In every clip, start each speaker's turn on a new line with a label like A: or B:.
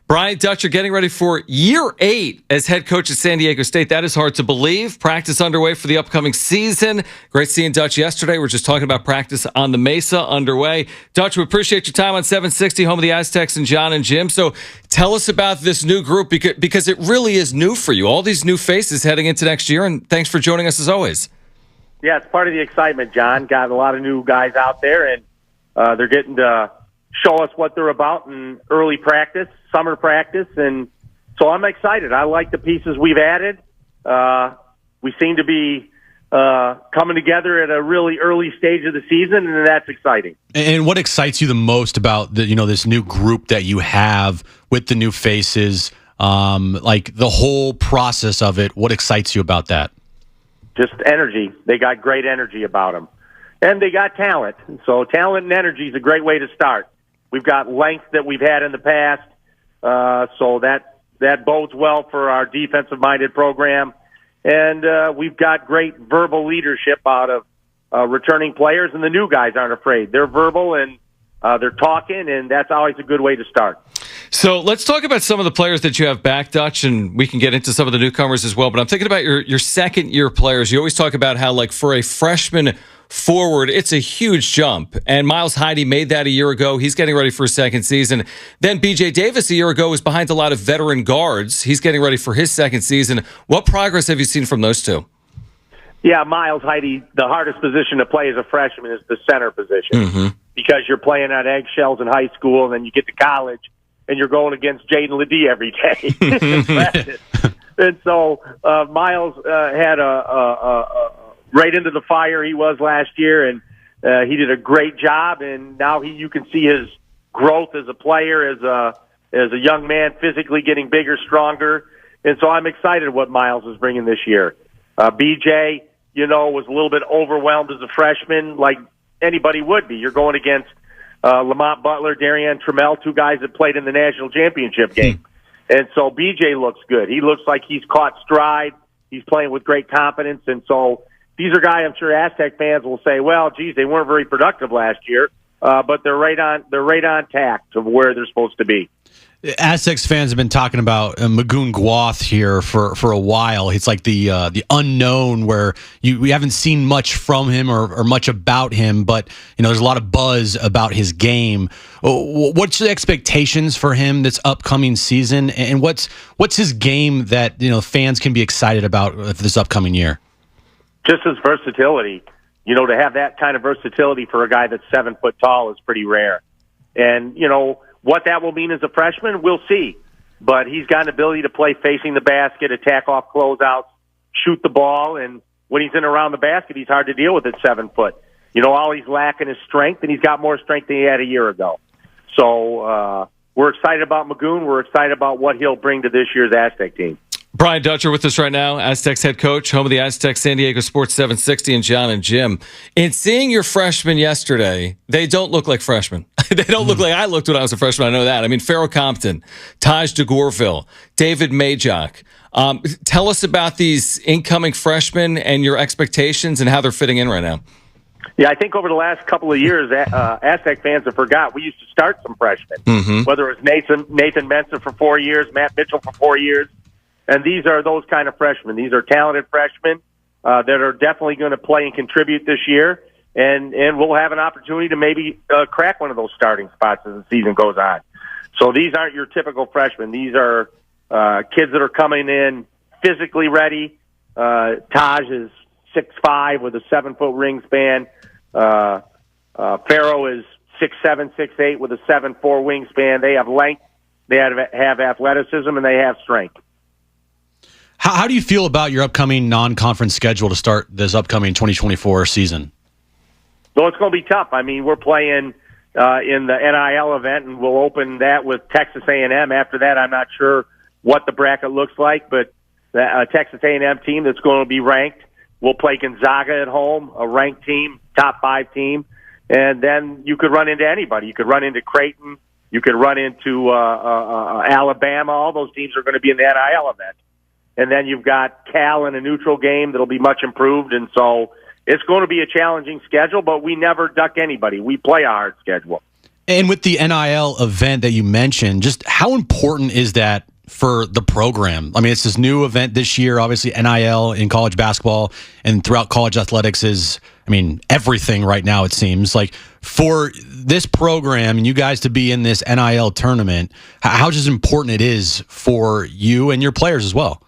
A: Brian Dutcher getting ready for year 8 as head coach at San Diego State. That is hard to believe. Practice underway for the upcoming season. Great seeing Dutch yesterday. We're just talking about practice on the Mesa underway. Dutch, we appreciate your time on 760, home of the Aztecs and John and Jim. So tell us about this new group because it really is new for you. All these new faces heading into next year, and thanks for joining us as always.
B: Yeah, it's part of the excitement, John. Got a lot of new guys out there, and they're getting to show us what they're about in early practice, summer practice, and so I'm excited. I like the pieces we've added. We seem to be coming together at a really early stage of the season, and that's exciting.
C: And what excites you the most about this new group that you have with the new faces, like the whole process of it? What excites you about that?
B: Just energy. They got great energy about them. And they got talent. So talent and energy is a great way to start. We've got length that we've had in the past, so that bodes well for our defensive-minded program. And we've got great verbal leadership out of returning players, and the new guys aren't afraid. They're verbal, and they're talking, and that's always a good way to start.
A: So let's talk about some of the players that you have back, Dutch, and we can get into some of the newcomers as well. But I'm thinking about your second-year players. You always talk about how, like, for a freshman forward, it's a huge jump. And Miles Heide made that a year ago. He's getting ready for his second season. Then B.J. Davis a year ago was behind a lot of veteran guards. He's getting ready for his second season. What progress have you seen from those two?
B: Yeah, Miles Heide, the hardest position to play as a freshman is the center position because you're playing on eggshells in high school, and then you get to college, and you're going against Jaden Ledee every day in practice. And so Miles had right into the fire he was last year, and he did a great job, and now you can see his growth as a player, as a young man, physically getting bigger, stronger. And so I'm excited what Miles is bringing this year. BJ, was a little bit overwhelmed as a freshman, like anybody would be. You're going against Lamont Butler, Darian Trammell, two guys that played in the national championship game. And so BJ looks good. He looks like he's caught stride. He's playing with great confidence. And so these are guys I'm sure Aztec fans will say, well, geez, they weren't very productive last year, but they're right on tack to where they're supposed to be.
C: Aztecs fans have been talking about Magan Guth here for a while. It's like the unknown where we haven't seen much from him or much about him, but there's a lot of buzz about his game. What's the expectations for him this upcoming season, and what's his game that fans can be excited about for this upcoming year?
B: Just his versatility. To have that kind of versatility for a guy that's 7 foot tall is pretty rare. And, what that will mean as a freshman, we'll see. But he's got an ability to play facing the basket, attack off closeouts, shoot the ball, and when he's in around the basket, he's hard to deal with at 7 foot. All he's lacking is strength, and he's got more strength than he had a year ago. So we're excited about Magoon. We're excited about what he'll bring to this year's Aztec team.
A: Brian Dutcher with us right now, Aztecs head coach, home of the Aztecs, San Diego Sports 760, and John and Jim. In seeing your freshmen yesterday, they don't look like freshmen. They don't look like I looked when I was a freshman. I know that. I mean, Farrell Compton, Taj DeGorville, David Majok. Tell us about these incoming freshmen and your expectations and how they're fitting in right now.
B: Yeah, I think over the last couple of years, Aztec fans have forgot we used to start some freshmen, whether it was Nathan Mensah for 4 years, Matt Mitchell for 4 years. And these are those kind of freshmen. These are talented freshmen that are definitely going to play and contribute this year. And we'll have an opportunity to maybe crack one of those starting spots as the season goes on. So these aren't your typical freshmen. These are kids that are coming in physically ready. Taj is 6'5" with a 7 foot wingspan. Farrow is 6'7", 6'8" with a 7'4" wingspan. They have length, they have athleticism, and they have strength.
C: How do you feel about your upcoming non-conference schedule to start this upcoming 2024 season?
B: So it's going to be tough. I mean, we're playing in the NIL event, and we'll open that with Texas A&M. After that, I'm not sure what the bracket looks like, but the Texas A&M team that's going to be ranked. We'll play Gonzaga at home, a ranked team, top 5 team. And then you could run into anybody. You could run into Creighton. You could run into Alabama. All those teams are going to be in the NIL event. And then you've got Cal in a neutral game that'll be much improved. And so it's going to be a challenging schedule, but we never duck anybody. We play a hard schedule.
C: And with the NIL event that you mentioned, just how important is that for the program? I mean, it's this new event this year. Obviously, NIL in college basketball and throughout college athletics is, I mean, everything right now, it seems. Like, for this program and you guys to be in this NIL tournament, how just important it is for you and your players as well?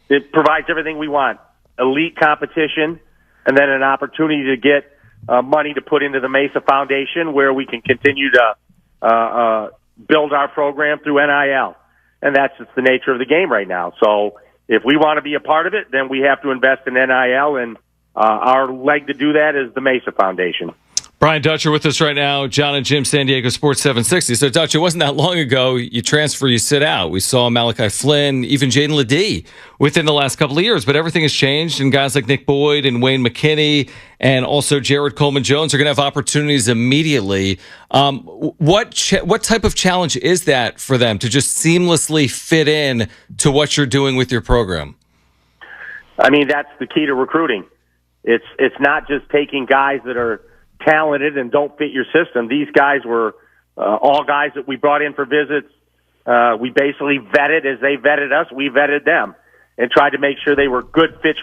B: It provides everything we want. Elite competition, and then an opportunity to get money to put into the Mesa Foundation, where we can continue to build our program through NIL. And that's just the nature of the game right now. So if we want to be a part of it, then we have to invest in NIL, and our leg to do that is the Mesa Foundation.
A: Brian Dutcher with us right now, John and Jim, San Diego Sports 760. So, Dutch, it wasn't that long ago you transfer, you sit out. We saw Malachi Flynn, even Jaden Ledee within the last couple of years, but everything has changed, and guys like Nick Boyd and Wayne McKinney and also Jared Coleman-Jones are going to have opportunities immediately. What type of challenge is that for them to just seamlessly fit in to what you're doing with your program?
B: I mean, that's the key to recruiting. It's not just taking guys that are talented and don't fit your system. These guys were all guys that we brought in for visits. We basically vetted as they vetted us. We vetted them and tried to make sure they were good fits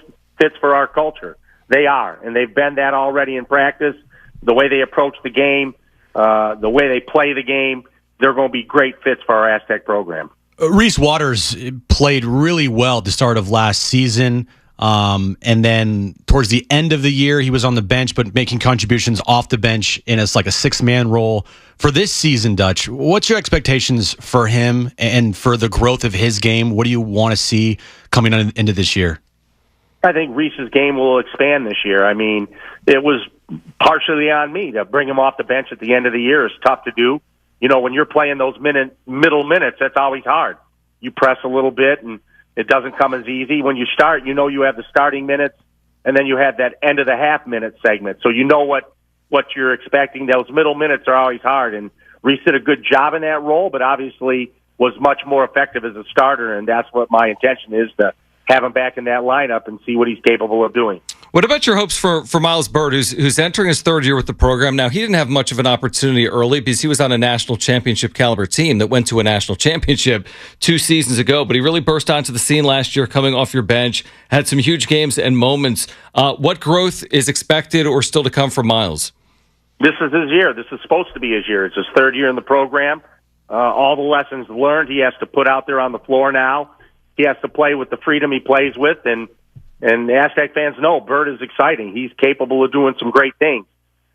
B: for our culture. They are, and they've been that already in practice. The way they approach the game, the way they play the game, they're going to be great fits for our Aztec program.
C: Reese Waters played really well at the start of last season. And then towards the end of the year, he was on the bench, but making contributions off the bench in a six-man role. For this season, Dutch, what's your expectations for him and for the growth of his game? What do you want to see coming into this year?
B: I think Reese's game will expand this year. I mean, it was partially on me to bring him off the bench at the end of the year. It's tough to do. You know, when you're playing those middle minutes, that's always hard. You press a little bit, and it doesn't come as easy. When you start, you know you have the starting minutes, and then you have that end of the half-minute segment. So you know what you're expecting. Those middle minutes are always hard, and Reese did a good job in that role, but obviously was much more effective as a starter, and that's what my intention is, to have him back in that lineup and see what he's capable of doing.
A: What about your hopes for Miles Bird, who's entering his third year with the program? Now, he didn't have much of an opportunity early because he was on a national championship caliber team that went to a national championship 2 seasons ago, but he really burst onto the scene last year coming off your bench, had some huge games and moments. What growth is expected or still to come from Miles?
B: This is his year. This is supposed to be his year. It's his third year in the program. All the lessons learned he has to put out there on the floor now. He has to play with the freedom he plays with, and Aztec fans know Bird is exciting. He's capable of doing some great things,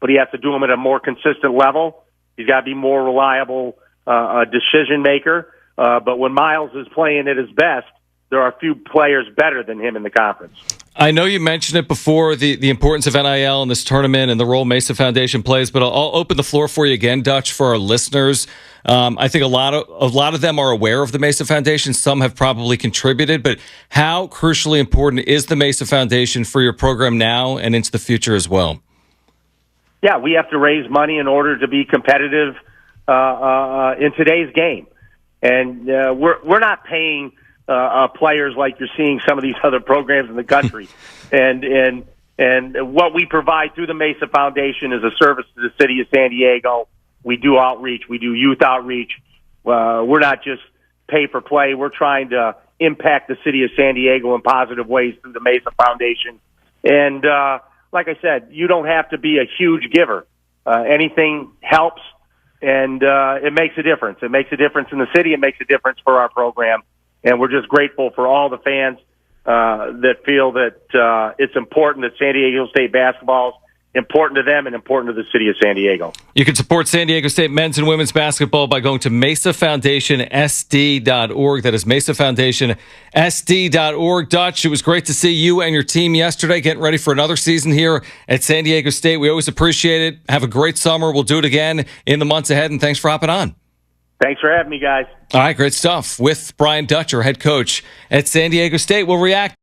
B: but he has to do them at a more consistent level. He's got to be more reliable decision maker. But when Miles is playing at his best, there are a few players better than him in the conference.
A: I know you mentioned it before, the importance of NIL in this tournament and the role Mesa Foundation plays, but I'll open the floor for you again, Dutch, for our listeners. I think a lot of them are aware of the Mesa Foundation. Some have probably contributed, but how crucially important is the Mesa Foundation for your program now and into the future as well?
B: Yeah, we have to raise money in order to be competitive in today's game, and we're not paying players like you're seeing some of these other programs in the country, and what we provide through the Mesa Foundation is a service to the city of San Diego. We do outreach. We do youth outreach. We're not just pay for play. We're trying to impact the city of San Diego in positive ways through the Mesa Foundation. And like I said, you don't have to be a huge giver. Anything helps, and it makes a difference. It makes a difference in the city. It makes a difference for our program. And we're just grateful for all the fans that feel that it's important that San Diego State basketball is important to them and important to the city of San Diego. You
A: can support San Diego State men's and women's basketball by going to MesaFoundationSD.org. That is MesaFoundationSD.org. Dutch, it was great to see you and your team yesterday getting ready for another season here at San Diego State. We always appreciate it. Have a great summer. We'll do it again in the months ahead, and thanks for hopping on.
B: Thanks for having me, guys.
A: All right, great stuff with Brian Dutcher, head coach at San Diego State. We'll react.